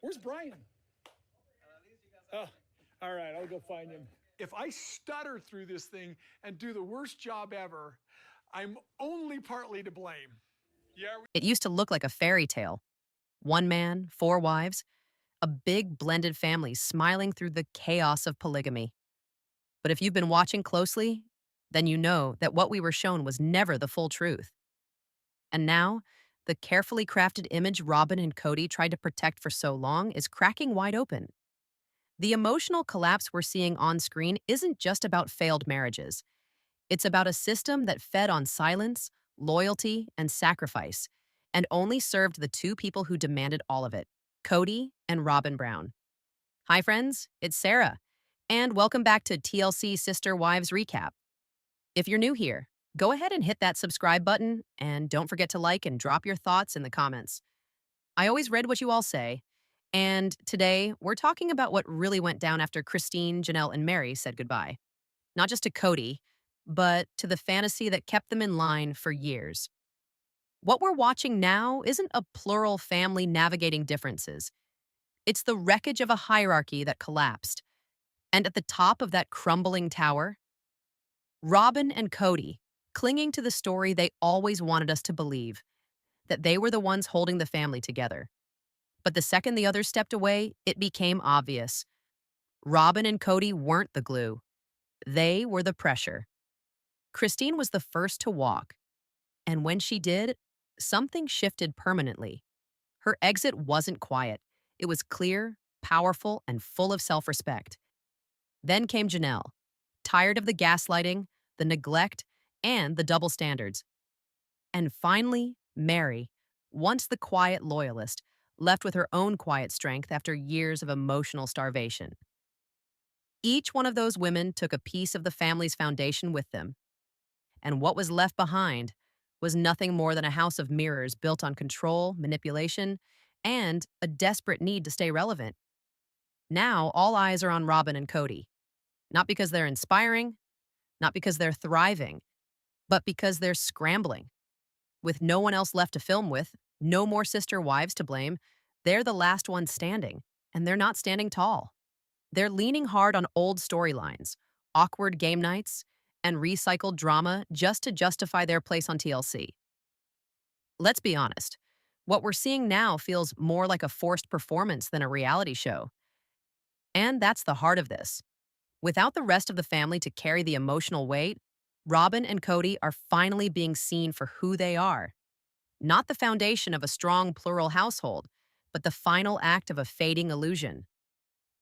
Where's Brian? Oh, all right, I'll go find him. If I stutter through this thing and do the worst job ever, I'm only partly to blame. It used to look like a fairy tale. One man, four wives, a big blended family smiling through the chaos of polygamy. But if you've been watching closely, then you know that what we were shown was never the full truth. And now, the carefully crafted image Robyn and Kody tried to protect for so long is cracking wide open. The emotional collapse we're seeing on screen isn't just about failed marriages. It's about a system that fed on silence, loyalty, and sacrifice, and only served the two people who demanded all of it, Kody and Robyn Brown. Hi, friends, it's Sarah, and welcome back to TLC Sister Wives Recap. If you're new here, go ahead and hit that subscribe button, and don't forget to like and drop your thoughts in the comments. I always read what you all say, and today we're talking about what really went down after Christine, Janelle, and Meri said goodbye. Not just to Kody, but to the fantasy that kept them in line for years. What we're watching now isn't a plural family navigating differences. It's the wreckage of a hierarchy that collapsed. And at the top of that crumbling tower, Robyn and Kody, clinging to the story they always wanted us to believe, that they were the ones holding the family together. But the second the others stepped away, it became obvious. Robyn and Kody weren't the glue. They were the pressure. Christine was the first to walk, and when she did, something shifted permanently. Her exit wasn't quiet. It was clear, powerful, and full of self-respect. Then came Janelle, tired of the gaslighting, the neglect, and the double standards. And finally, Meri, once the quiet loyalist, left with her own quiet strength after years of emotional starvation. Each one of those women took a piece of the family's foundation with them. And what was left behind was nothing more than a house of mirrors built on control, manipulation, and a desperate need to stay relevant. Now, all eyes are on Robyn and Kody. Not because they're inspiring, not because they're thriving, but because they're scrambling. With no one else left to film with, no more sister wives to blame, they're the last ones standing, and they're not standing tall. They're leaning hard on old storylines, awkward game nights, and recycled drama just to justify their place on TLC. Let's be honest, what we're seeing now feels more like a forced performance than a reality show. And that's the heart of this. Without the rest of the family to carry the emotional weight, Robyn and Kody are finally being seen for who they are. Not the foundation of a strong plural household, but the final act of a fading illusion.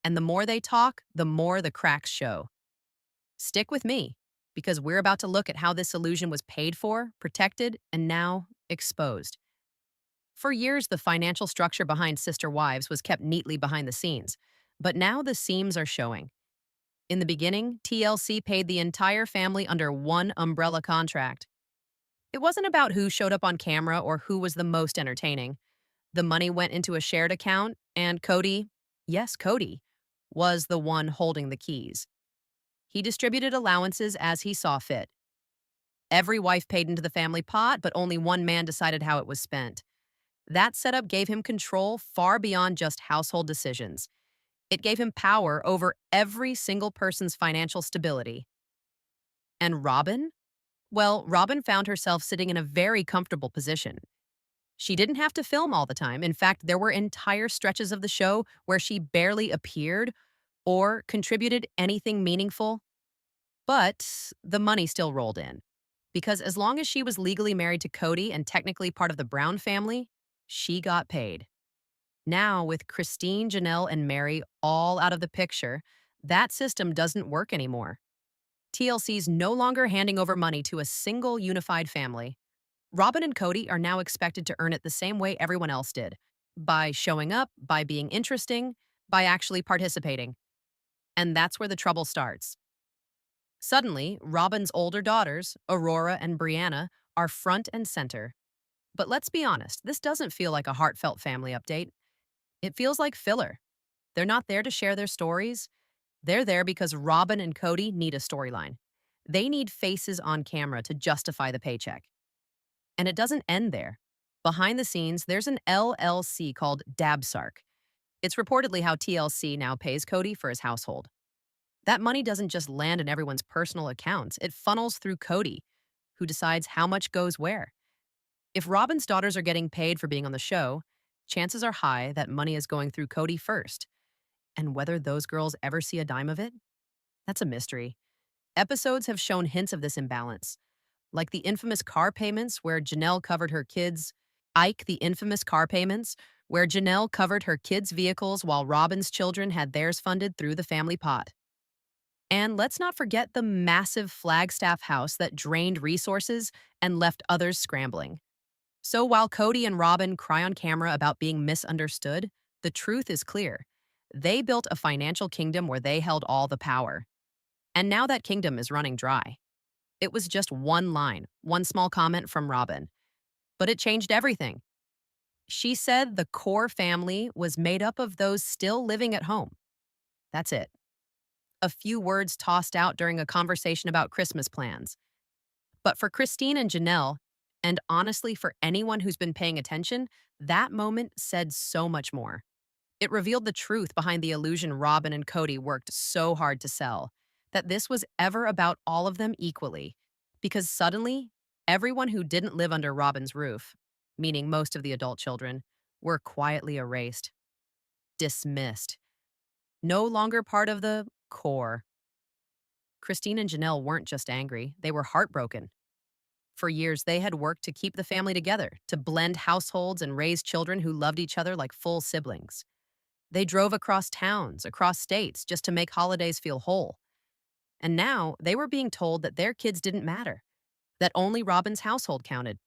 And the more they talk, the more the cracks show. Stick with me, because we're about to look at how this illusion was paid for, protected, and now exposed. For years, the financial structure behind Sister Wives was kept neatly behind the scenes, but now the seams are showing. In the beginning, TLC paid the entire family under one umbrella contract. It wasn't about who showed up on camera or who was the most entertaining. The money went into a shared account, and Kody, yes, Kody, was the one holding the keys. He distributed allowances as he saw fit. Every wife paid into the family pot, but only one man decided how it was spent. That setup gave him control far beyond just household decisions. It gave him power over every single person's financial stability. And Robyn? Well, Robyn found herself sitting in a very comfortable position. She didn't have to film all the time. In fact, there were entire stretches of the show where she barely appeared or contributed anything meaningful. But the money still rolled in. Because as long as she was legally married to Kody and technically part of the Brown family, she got paid. Now, with Christine, Janelle, and Meri all out of the picture, that system doesn't work anymore. TLC's no longer handing over money to a single unified family. Robyn and Kody are now expected to earn it the same way everyone else did, by showing up, by being interesting, by actually participating. And that's where the trouble starts. Suddenly, Robyn's older daughters, Aurora and Brianna, are front and center. But let's be honest, this doesn't feel like a heartfelt family update. It feels like filler. They're not there to share their stories. They're there because Robyn and Kody need a storyline. They need faces on camera to justify the paycheck. And it doesn't end there. Behind the scenes, there's an LLC called Dabsark. It's reportedly how TLC now pays Kody for his household. That money doesn't just land in everyone's personal accounts, it funnels through Kody, who decides how much goes where. If Robyn's daughters are getting paid for being on the show, chances are high that money is going through Kody first. And whether those girls ever see a dime of it? That's a mystery. Episodes have shown hints of this imbalance, like the infamous car payments where Janelle covered her kids' the infamous car payments where Janelle covered her kids' vehicles while Robyn's children had theirs funded through the family pot. And let's not forget the massive Flagstaff house that drained resources and left others scrambling. So while Kody and Robyn cry on camera about being misunderstood, the truth is clear. They built a financial kingdom where they held all the power. And now that kingdom is running dry. It was just one line, one small comment from Robyn. But it changed everything. She said the core family was made up of those still living at home. That's it. A few words tossed out during a conversation about Christmas plans. But for Christine and Janelle, and honestly for anyone who's been paying attention, that moment said so much more. It revealed the truth behind the illusion Robyn and Kody worked so hard to sell, that this was ever about all of them equally. Because suddenly, everyone who didn't live under Robyn's roof, meaning most of the adult children, were quietly erased, dismissed, no longer part of the core. Christine and Janelle weren't just angry, they were heartbroken. For years, they had worked to keep the family together, to blend households and raise children who loved each other like full siblings. They drove across towns, across states, just to make holidays feel whole. And now, they were being told that their kids didn't matter, that only Robyn's household counted.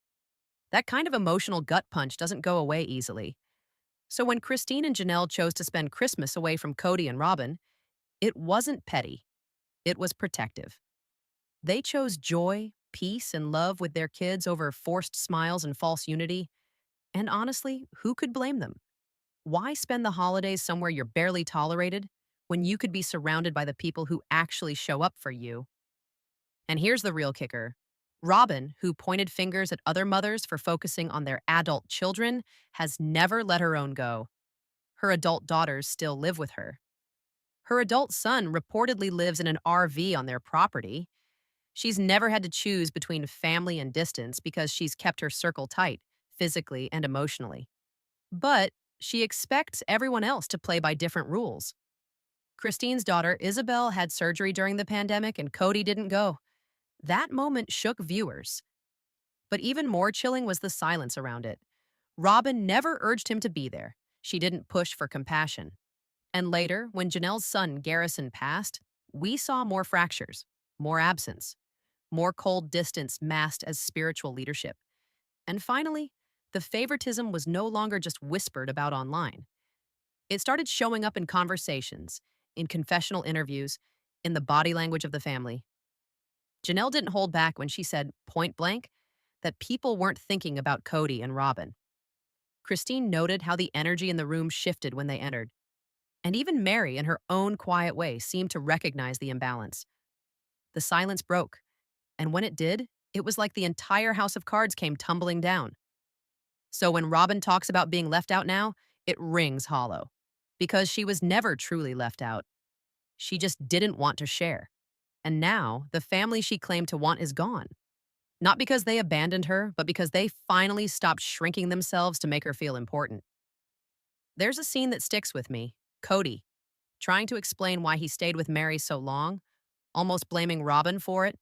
That kind of emotional gut punch doesn't go away easily. So when Christine and Janelle chose to spend Christmas away from Kody and Robyn, it wasn't petty. It was protective. They chose joy, peace, and love with their kids over forced smiles and false unity. And honestly, who could blame them? Why spend the holidays somewhere you're barely tolerated when you could be surrounded by the people who actually show up for you? And here's the real kicker. Robyn, who pointed fingers at other mothers for focusing on their adult children, has never let her own go. Her adult daughters still live with her. Her adult son reportedly lives in an RV on their property. She's never had to choose between family and distance because she's kept her circle tight, physically and emotionally. But she expects everyone else to play by different rules. Christine's daughter, Isabel, had surgery during the pandemic and Kody didn't go. That moment shook viewers. But even more chilling was the silence around it. Robyn never urged him to be there. She didn't push for compassion. And later, when Janelle's son, Garrison, passed, we saw more fractures, more absence, more cold distance masked as spiritual leadership. And finally, the favoritism was no longer just whispered about online. It started showing up in conversations, in confessional interviews, in the body language of the family. Janelle didn't hold back when she said, point blank, that people weren't thinking about Kody and Robyn. Christine noted how the energy in the room shifted when they entered. And even Meri, in her own quiet way, seemed to recognize the imbalance. The silence broke, and when it did, it was like the entire house of cards came tumbling down. So when Robyn talks about being left out now, it rings hollow. Because she was never truly left out. She just didn't want to share. And now, the family she claimed to want is gone. Not because they abandoned her, but because they finally stopped shrinking themselves to make her feel important. There's a scene that sticks with me. Kody, trying to explain why he stayed with Meri so long, almost blaming Robyn for it.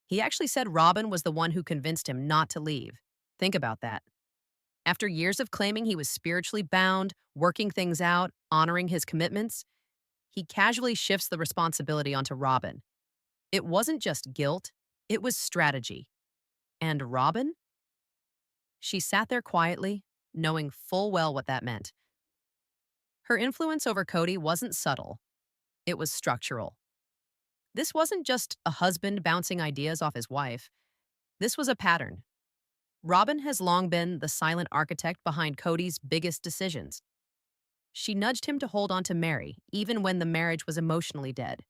He actually said Robyn was the one who convinced him not to leave. Think about that. After years of claiming he was spiritually bound, working things out, honoring his commitments, he casually shifts the responsibility onto Robyn. It wasn't just guilt, it was strategy. And Robyn? She sat there quietly, knowing full well what that meant. Her influence over Kody wasn't subtle. It was structural. This wasn't just a husband bouncing ideas off his wife. This was a pattern. Robyn has long been the silent architect behind Kody's biggest decisions. She nudged him to hold on to Meri, even when the marriage was emotionally dead.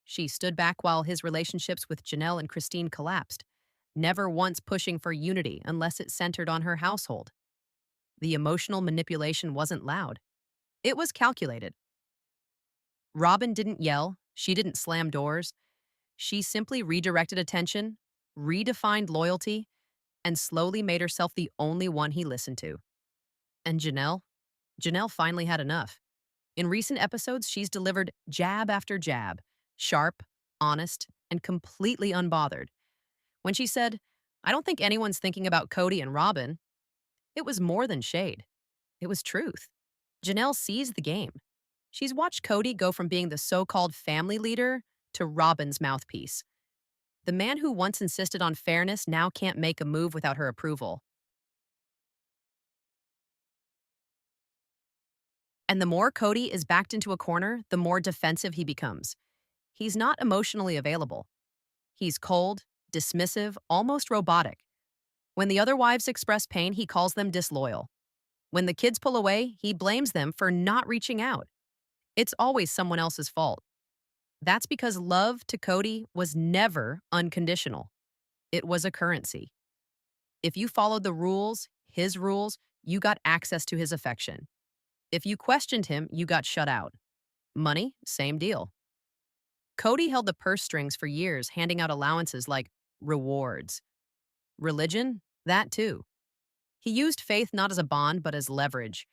She stood back while his relationships with Janelle and Christine collapsed, never once pushing for unity unless it centered on her household. The emotional manipulation wasn't loud. It was calculated. Robyn didn't yell, she didn't slam doors. She simply redirected attention, redefined loyalty, and slowly made herself the only one he listened to. And Janelle? Janelle finally had enough. In recent episodes, she's delivered jab after jab, sharp, honest, and completely unbothered. When she said, "I don't think anyone's thinking about Kody and Robyn," it was more than shade. It was truth. Janelle sees the game. She's watched Kody go from being the so-called family leader to Robyn's mouthpiece. The man who once insisted on fairness now can't make a move without her approval. And the more Kody is backed into a corner, the more defensive he becomes. He's not emotionally available. He's cold, dismissive, almost robotic. When the other wives express pain, he calls them disloyal. When the kids pull away, he blames them for not reaching out. It's always someone else's fault. That's because love to Kody was never unconditional. It was a currency. If you followed the rules, his rules, you got access to his affection. If you questioned him, you got shut out. Money, same deal. Kody held the purse strings for years, handing out allowances like rewards. Religion, that too. He used faith not as a bond, but as leverage.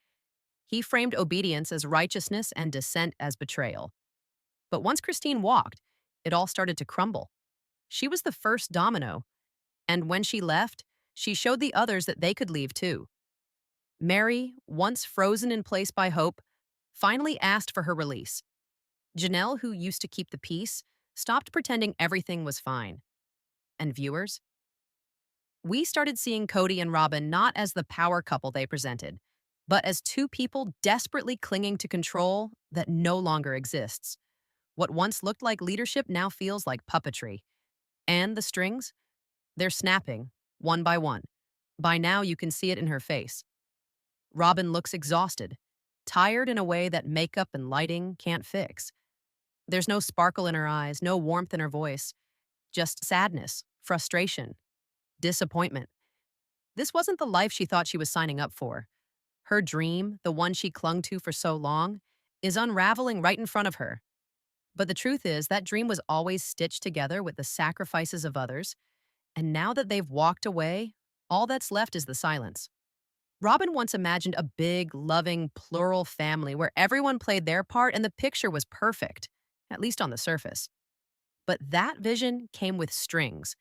He framed obedience as righteousness and dissent as betrayal. But once Christine walked, it all started to crumble. She was the first domino, and when she left, she showed the others that they could leave too. Meri, once frozen in place by hope, finally asked for her release. Janelle, who used to keep the peace, stopped pretending everything was fine. And viewers? We started seeing Kody and Robyn not as the power couple they presented, but as two people desperately clinging to control that no longer exists. What once looked like leadership now feels like puppetry. And the strings? They're snapping, one by one. By now, you can see it in her face. Robyn looks exhausted, tired in a way that makeup and lighting can't fix. There's no sparkle in her eyes, no warmth in her voice, just sadness, frustration, disappointment. This wasn't the life she thought she was signing up for. Her dream, the one she clung to for so long, is unraveling right in front of her. But the truth is, that dream was always stitched together with the sacrifices of others, and now that they've walked away, all that's left is the silence. Robyn once imagined a big, loving, plural family where everyone played their part and the picture was perfect, at least on the surface. But that vision came with strings.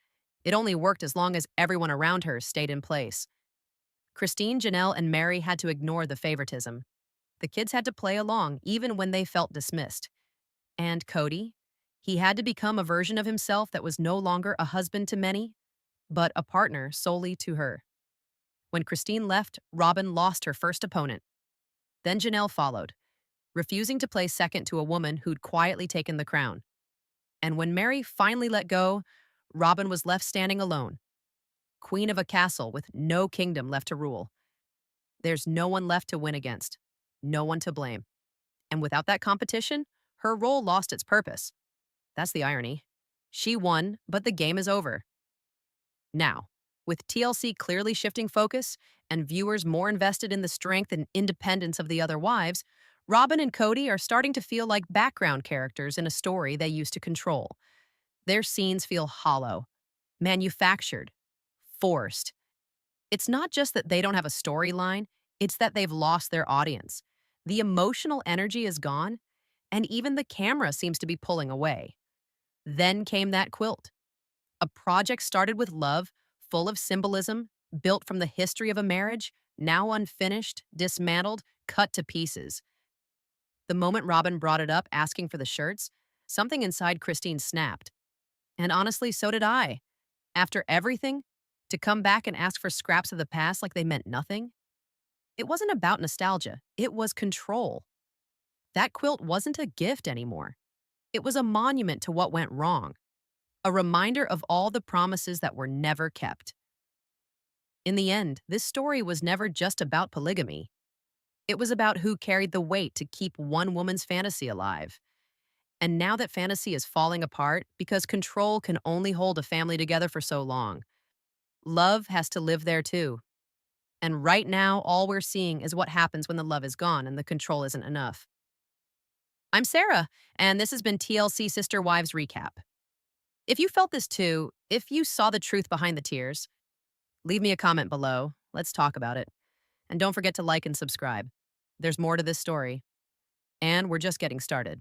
It only worked as long as everyone around her stayed in place. Christine, Janelle, and Meri had to ignore the favoritism. The kids had to play along, even when they felt dismissed. And Kody? He had to become a version of himself that was no longer a husband to many, but a partner solely to her. When Christine left, Robyn lost her first opponent. Then Janelle followed, refusing to play second to a woman who'd quietly taken the crown. And when Meri finally let go, Robyn was left standing alone, queen of a castle with no kingdom left to rule. There's no one left to win against, no one to blame. And without that competition, her role lost its purpose. That's the irony. She won, but the game is over. Now, with TLC clearly shifting focus and viewers more invested in the strength and independence of the other wives, Robyn and Kody are starting to feel like background characters in a story they used to control. Their scenes feel hollow, manufactured, forced. It's not just that they don't have a storyline, it's that they've lost their audience. The emotional energy is gone, and even the camera seems to be pulling away. Then came that quilt. A project started with love, full of symbolism, built from the history of a marriage, now unfinished, dismantled, cut to pieces. The moment Robyn brought it up, asking for the shirts, something inside Christine snapped. And honestly, so did I. After everything, to come back and ask for scraps of the past like they meant nothing? It wasn't about nostalgia, it was control. That quilt wasn't a gift anymore. It was a monument to what went wrong. A reminder of all the promises that were never kept. In the end, this story was never just about polygamy. It was about who carried the weight to keep one woman's fantasy alive. And now that fantasy is falling apart because control can only hold a family together for so long, love has to live there too. And right now, all we're seeing is what happens when the love is gone and the control isn't enough. I'm Sarah, and this has been TLC Sister Wives Recap. If you felt this too, if you saw the truth behind the tears, leave me a comment below. Let's talk about it. And don't forget to like and subscribe. There's more to this story. And we're just getting started.